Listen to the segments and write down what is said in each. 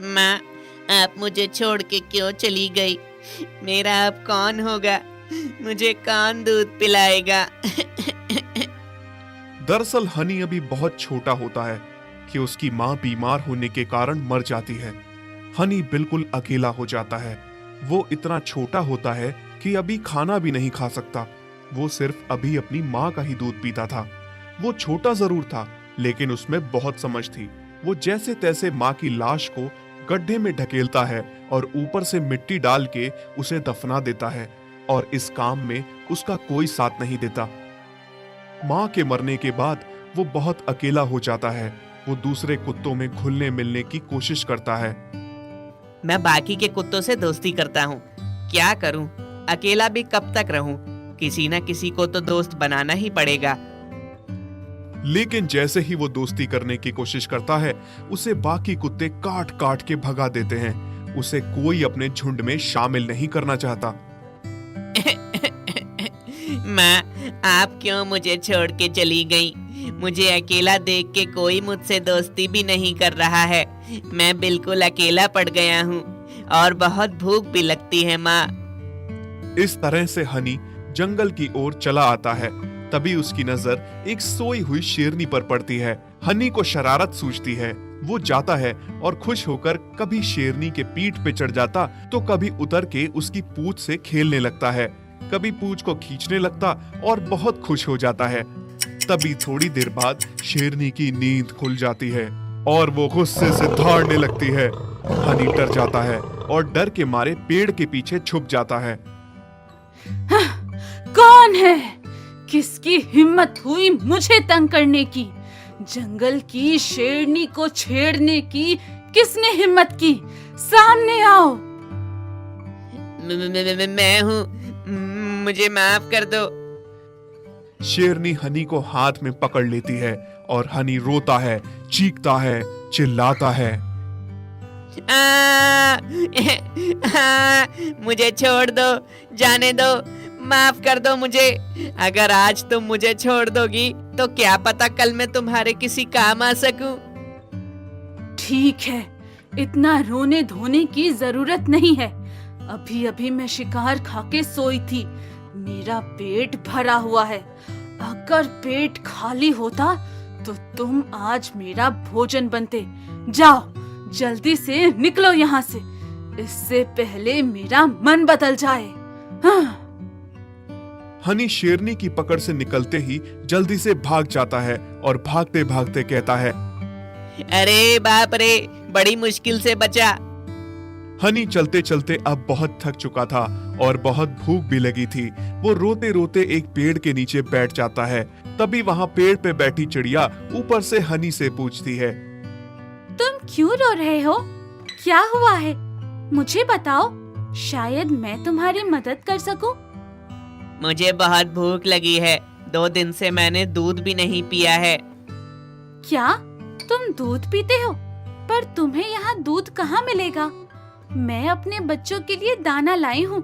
माँ, आप मुझे छोड़ के क्यों चली गई? मेरा अब कौन होगा? मुझे कौन दूध पिलाएगा? दरअसल हनी अभी बहुत छोटा होता है कि उसकी माँ बीमार होने के कारण मर जाती है। हनी बिल्कुल अकेला हो जाता है। वो इतना छोटा होता है कि अभी खाना भी नहीं खा सकता। वो सिर्फ अभी अपनी माँ का ही दूध पीता था। वो छोटा जरूर था, लेकिन उसमें बहुत समझ थी। वो जैसे तैसे माँ की लाश को गड्ढे में ढकेलता है और ऊपर से मिट्टी डाल के उसे दफना देता है, और इस काम में उसका कोई साथ नहीं देता। माँ के मरने के बाद वो बहुत अकेला हो जाता है। वो दूसरे कुत्तों में घुलने मिलने की कोशिश करता है। मैं बाकी के कुत्तों से दोस्ती करता हूँ। क्या करूँ? अकेला भी कब तक रहूँ? किसी न किसी को तो दोस्त बनाना ही पड़ेगा। लेकिन जैसे ही वो दोस्ती करने की कोशिश करता है, उसे बाकी कुत्ते काट काट के भगा देते हैं। उसे कोई अपने झुंड में शामिल नहीं करना चाहता। माँ, आप क्यों मुझे छोड़ के चली गई? मुझे अकेला देख के कोई मुझसे दोस्ती भी नहीं कर रहा है। मैं बिल्कुल अकेला पड़ गया हूँ और बहुत भूख भी लगती है माँ। इस तरह से हनी जंगल की ओर चला आता है। तभी उसकी नजर एक सोई हुई शेरनी पर पड़ती है। हनी को शरारत सूझती है। वो जाता है और खुश होकर कभी शेरनी के पीठ पे चढ़ जाता तो कभी उतर के उसकी पूंछ से खेलने लगता है, कभी पूंछ को खींचने लगता और बहुत खुश हो जाता है। तभी थोड़ी देर बाद शेरनी की नींद खुल जाती है और वो गुस्से से दौड़ने लगती है। हनी डर जाता है और डर के मारे पेड़ के पीछे छुप जाता है। कौन है? किसकी हिम्मत हुई मुझे तंग करने की? जंगल की शेरनी को छेड़ने की किसने हिम्मत की? सामने आओ। मैं हूँ, मुझे माफ कर दो। शेरनी हनी को हाथ में पकड़ लेती है और हनी रोता है, चीखता है, चिल्लाता है। मुझे छोड़ दो, जाने दो, माफ कर दो मुझे। अगर आज तुम मुझे छोड़ दोगी तो क्या पता कल मैं तुम्हारे किसी काम आ सकूं। ठीक है, इतना रोने धोने की जरूरत नहीं है। अभी अभी मैं शिकार खा के सोई थी। मेरा पेट भरा हुआ है। अगर पेट खाली होता तो तुम आज मेरा भोजन बनते। जाओ, जल्दी से निकलो यहाँ से, इससे पहले मेरा मन बदल जाए। हाँ। हनी शेरनी की पकड़ से निकलते ही जल्दी से भाग जाता है और भागते भागते कहता है, अरे बाप रे, बड़ी मुश्किल से बचा। हनी चलते चलते अब बहुत थक चुका था और बहुत भूख भी लगी थी। वो रोते रोते एक पेड़ के नीचे बैठ जाता है। तभी वहाँ पेड़ पे बैठी चिड़िया ऊपर से हनी से पूछती है, तुम क्यों रो रहे हो? क्या हुआ है? मुझे बताओ, शायद मैं तुम्हारी मदद कर सकूं। मुझे बहुत भूख लगी है। 2 दिन से मैंने दूध भी नहीं पिया है। क्या तुम दूध पीते हो? पर तुम्हें यहाँ दूध कहाँ मिलेगा? मैं अपने बच्चों के लिए दाना लाई हूँ।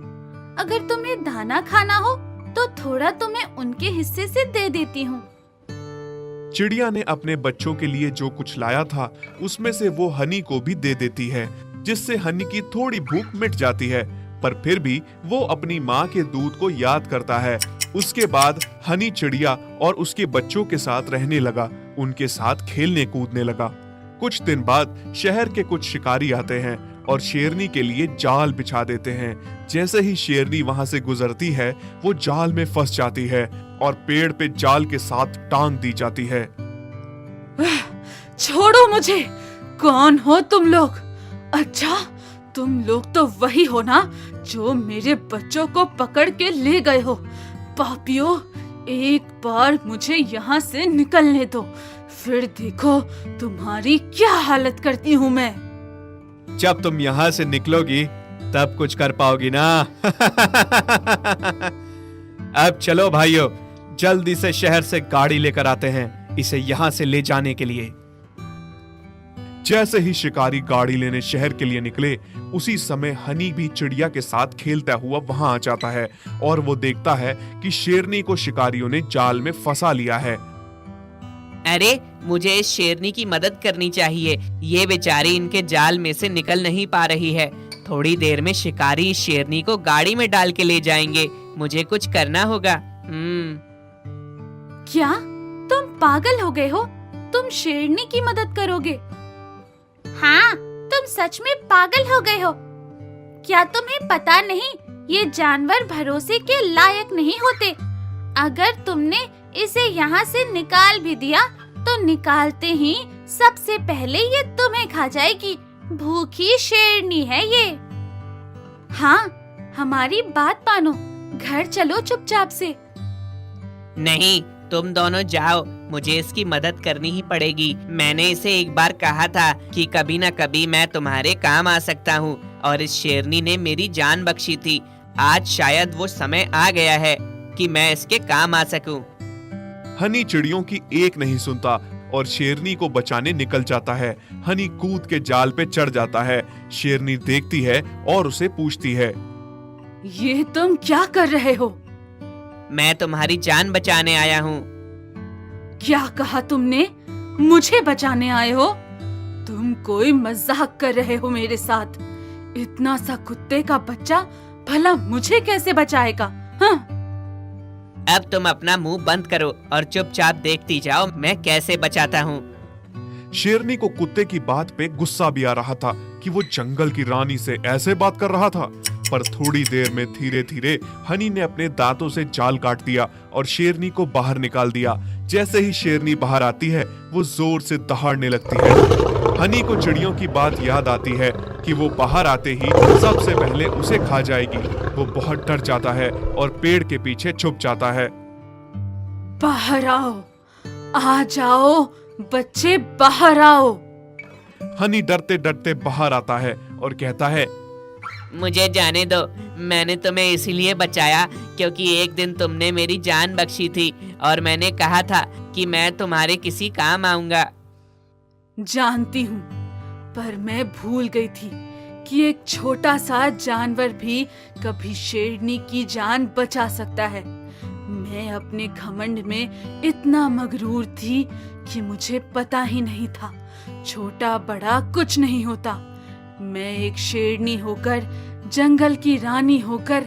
अगर तुम्हें दाना खाना हो तो थोड़ा तुम्हें उनके हिस्से से दे देती हूँ। चिड़िया ने अपने बच्चों के लिए जो कुछ लाया था उसमें से वो हनी को भी दे देती है, जिससे हनी की थोड़ी भूख मिट जाती है। पर फिर भी वो अपनी माँ के दूध को याद करता है। उसके बाद हनी चिड़िया और उसके बच्चों के साथ रहने लगा, उनके साथ खेलने कूदने लगा। कुछ दिन बाद शहर के कुछ शिकारी आते हैं और शेरनी के लिए जाल बिछा देते हैं। जैसे ही शेरनी वहां से गुजरती है, वो जाल में फंस जाती है और पेड़ पे जाल के साथ टांग दी जाती है। छोड़ो मुझे! कौन हो तुम लोग? अच्छा, तुम लोग तो वही हो ना जो मेरे बच्चों को पकड़ के ले गए हो। पापियों, एक बार मुझे यहाँ से निकलने दो, फिर देखो तुम्हारी क्या हालत करती हूँ मैं। जब तुम यहाँ से निकलोगी तब कुछ कर पाओगी ना। अब चलो भाइयों, जल्दी से शहर से गाड़ी लेकर आते हैं इसे यहाँ से ले जाने के लिए। जैसे ही शिकारी गाड़ी लेने शहर के लिए निकले, उसी समय हनी भी चिड़िया के साथ खेलता हुआ वहां आ जाता है और वो देखता है कि शेरनी को शिकारियों ने जाल में फंसा लिया है। अरे मुझे इस शेरनी की मदद करनी चाहिए। ये बेचारी इनके जाल में से निकल नहीं पा रही है। थोड़ी देर में शिकारी इस शेरनी को गाड़ी में डाल के ले जाएंगे। मुझे कुछ करना होगा। क्या तुम पागल हो गए हो? तुम शेरनी की मदद करोगे? हाँ, तुम सच में पागल हो गए हो। क्या तुम्हें पता नहीं, ये जानवर भरोसे के लायक नहीं होते। अगर तुमने इसे यहाँ से निकाल भी दिया तो निकालते ही सबसे पहले ये तुम्हें खा जाएगी। भूखी शेरनी है ये। हाँ, हमारी बात मानो, घर चलो चुपचाप से। नहीं, तुम दोनों जाओ, मुझे इसकी मदद करनी ही पड़ेगी। मैंने इसे एक बार कहा था कि कभी न कभी मैं तुम्हारे काम आ सकता हूँ, और इस शेरनी ने मेरी जान बख्शी थी। आज शायद वो समय आ गया है कि मैं इसके काम आ सकूं। हनी चिड़ियों की एक नहीं सुनता और शेरनी को बचाने निकल जाता है। हनी कूद के जाल पे चढ़ जाता है। शेरनी देखती है और उसे पूछती है, ये तुम क्या कर रहे हो? मैं तुम्हारी जान बचाने आया हूँ। क्या कहा तुमने? मुझे बचाने आए हो? तुम कोई मजाक कर रहे हो मेरे साथ? इतना सा कुत्ते का बच्चा भला मुझे कैसे बचाएगा? हाँ? अब तुम अपना मुंह बंद करो और चुपचाप देखती जाओ मैं कैसे बचाता हूँ। शेरनी को कुत्ते की बात पे गुस्सा भी आ रहा था कि वो जंगल की रानी से ऐसे बात कर रहा था। पर थोड़ी देर में धीरे धीरे हनी ने अपने दांतों से जाल काट दिया और शेरनी को बाहर निकाल दिया। जैसे ही शेरनी बाहर आती है वो जोर से दहाड़ने लगती है। हनी को चिड़ियों की बात याद आती है कि वो बाहर आते ही सबसे पहले उसे खा जाएगी। वो बहुत डर जाता है और पेड़ के पीछे छुप जाता है। बाहर आओ, आ जाओ बच्चे, बाहर आओ। हनी डरते डरते बाहर आता है और कहता है, मुझे जाने दो। मैंने तुम्हें इसीलिए बचाया क्योंकि एक दिन तुमने मेरी जान बख्शी थी और मैंने कहा था कि मैं तुम्हारे किसी काम आऊंगा। जानती हूँ, पर मैं भूल गई थी कि एक छोटा सा जानवर भी कभी शेरनी की जान बचा सकता है। मैं अपने घमंड में इतना मगरूर थी कि मुझे पता ही नहीं था छोटा बड़ा कुछ नहीं होता। मैं एक शेरनी होकर, जंगल की रानी होकर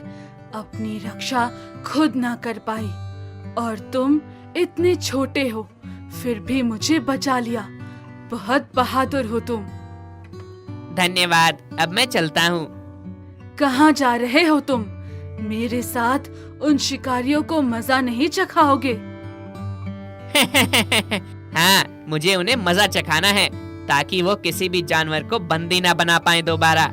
अपनी रक्षा खुद ना कर पाई, और तुम इतने छोटे हो फिर भी मुझे बचा लिया। बहुत बहादुर हो तुम। धन्यवाद। अब मैं चलता हूँ। कहाँ जा रहे हो तुम? मेरे साथ उन शिकारियों को मजा नहीं चखाओगे? हाँ, मुझे उन्हें मजा चखाना है ताकि वो किसी भी जानवर को बंदी ना बना पाए दोबारा।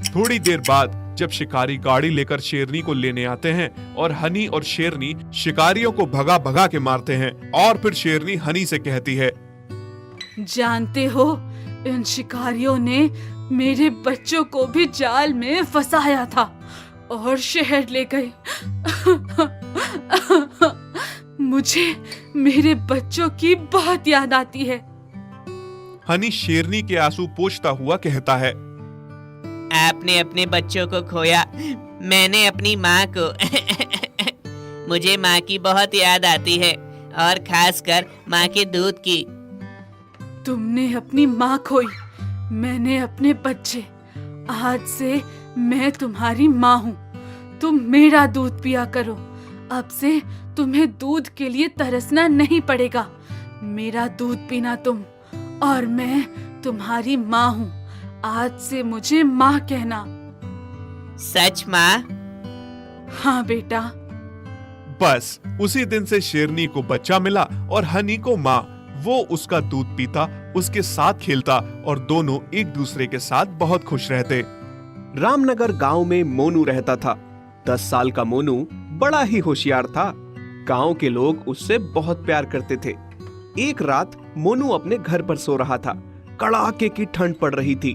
थोड़ी देर बाद जब शिकारी गाड़ी लेकर शेरनी को लेने आते हैं और हनी और शेरनी शिकारियों को भगा भगा के मारते हैं, और फिर शेरनी हनी से कहती है, जानते हो, इन शिकारियों ने मेरे बच्चों को भी जाल में फंसाया था और शहर ले गए। मुझे मेरे बच्चों की बहुत याद आती है। हनी शेरनी के आंसू पोंछता हुआ कहता है, आपने अपने बच्चों को खोया, मैंने अपनी माँ को। मुझे माँ की बहुत याद आती है, और खासकर माँ के दूध की। तुमने अपनी माँ खोई, मैंने अपने बच्चे। आज से मैं तुम्हारी माँ हूँ। तुम मेरा दूध पिया करो। अब से तुम्हें दूध के लिए तरसना नहीं पड़ेगा। मेरा दूध पीना तुम, और मैं तुम्हारी माँ हूँ। आज से मुझे माँ कहना। सच माँ? हाँ बेटा। बस उसी दिन से शेरनी को बच्चा मिला और हनी को माँ। वो उसका दूध पीता, उसके साथ खेलता और दोनों एक दूसरे के साथ बहुत खुश रहते। रामनगर गांव में मोनू रहता था। 10 साल का मोनू बड़ा ही होशियार था। गांव के लोग उससे बहुत प्यार करते थे। एक रात मोनू अपने घर पर सो रहा था। कड़ाके की ठंड पड़ रही थी।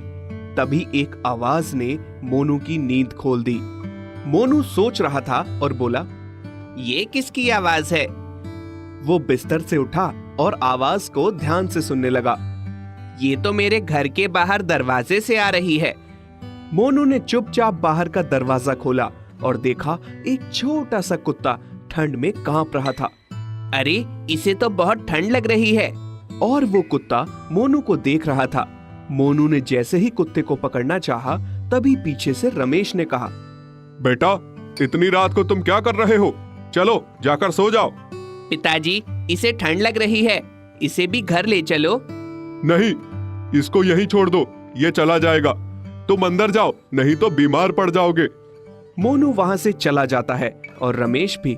तभी एक आवाज ने मोनू की नींद खोल दी। मोनू सोच रहा था और बोला, ये किसकी आवाज है? वो बिस्तर से उठा और आवाज को ध्यान से सुनने लगा। ये तो मेरे घर के बाहर दरवाजे से आ रही है। मोनू ने चुपचाप बाहर का दरवाजा खोला और देखा एक छोटा सा कुत्ता ठंड में कांप रहा था। अरे इसे तो बहुत ठंड लग रही है। और वो कुत्ता मोनू को देख रहा था। मोनू ने जैसे ही कुत्ते को पकड़ना चाहा, तभी पीछे से रमेश ने कहा, बेटा, इतनी रात को तुम क्या कर रहे हो? चलो जाकर सो जाओ। पिताजी, इसे ठंड लग रही है, इसे भी घर ले चलो। नहीं, इसको यहीं छोड़ दो, ये चला जाएगा। तुम अंदर जाओ, नहीं तो बीमार पड़ जाओगे। मोनू वहां से चला जाता है और रमेश भी।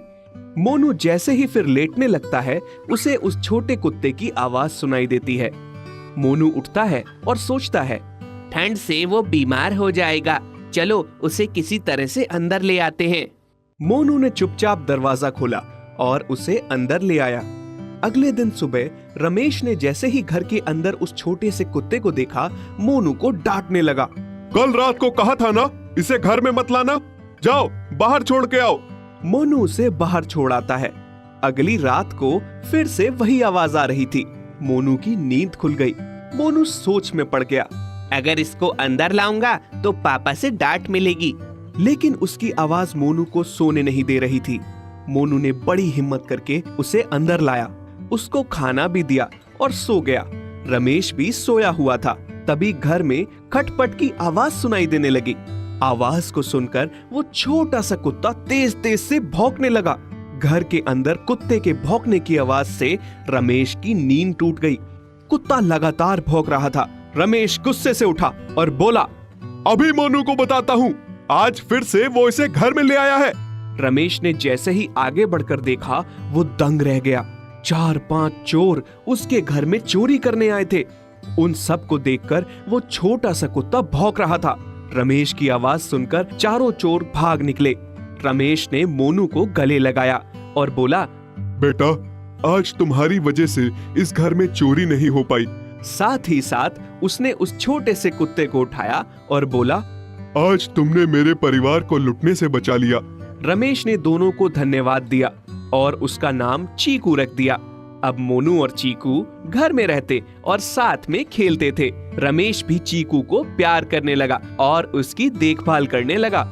मोनू जैसे ही फिर लेटने लगता है, उसे उस छोटे कुत्ते की आवाज सुनाई देती है। मोनू उठता है और सोचता है, ठंड से वो बीमार हो जाएगा, चलो उसे किसी तरह से अंदर ले आते हैं। मोनू ने चुपचाप दरवाजा खोला और उसे अंदर ले आया। अगले दिन सुबह रमेश ने जैसे ही घर के अंदर उस छोटे से कुत्ते को देखा, मोनू को डांटने लगा। कल रात को कहा था ना, इसे घर में मत लाना। जाओ, बाहर छोड़ के आओ। मोनू उसे बाहर छोड़ आता है। अगली रात को फिर से वही आवाज आ रही थी। मोनू की नींद खुल गई। मोनू सोच में पड़ गया। अगर इसको अंदर लाऊंगा तो पापा से डांट मिलेगी। लेकिन उसकी आवाज मोनू को सोने नहीं दे रही थी। मोनू ने बड़ी हिम्मत करके उसे अंदर लाया, उसको खाना भी दिया और सो गया। रमेश भी सोया हुआ था। तभी घर में खटपट की आवाज सुनाई देने लगी। आवाज को सुनकर वो छोटा सा कुत्ता तेज तेज से भौंकने लगा। घर के अंदर कुत्ते के भौंकने की आवाज से रमेश की नींद टूट गई। कुत्ता लगातार भौंक रहा था। रमेश गुस्से से उठा और बोला, अभी मोनू को बताता हूँ, आज फिर से वो इसे घर में ले आया है। रमेश ने जैसे ही आगे बढ़कर देखा, वो दंग रह गया। 4-5 चोर उसके घर में चोरी करने आए थे। उन सब को देखकर वो छोटा सा कुत्ता भौंक रहा था। रमेश की आवाज सुनकर चारों चोर भाग निकले। रमेश ने मोनू को गले लगाया और बोला, बेटा, आज तुम्हारी वजह से इस घर में चोरी नहीं हो पाई। साथ ही साथ उसने उस छोटे से कुत्ते को उठाया और बोला, आज तुमने मेरे परिवार को लुटने से बचा लिया। रमेश ने दोनों को धन्यवाद दिया और उसका नाम चीकू रख दिया। अब मोनू और चीकू घर में रहते और साथ में खेलते थे। रमेश भी चीकू को प्यार करने लगा और उसकी देखभाल करने लगा।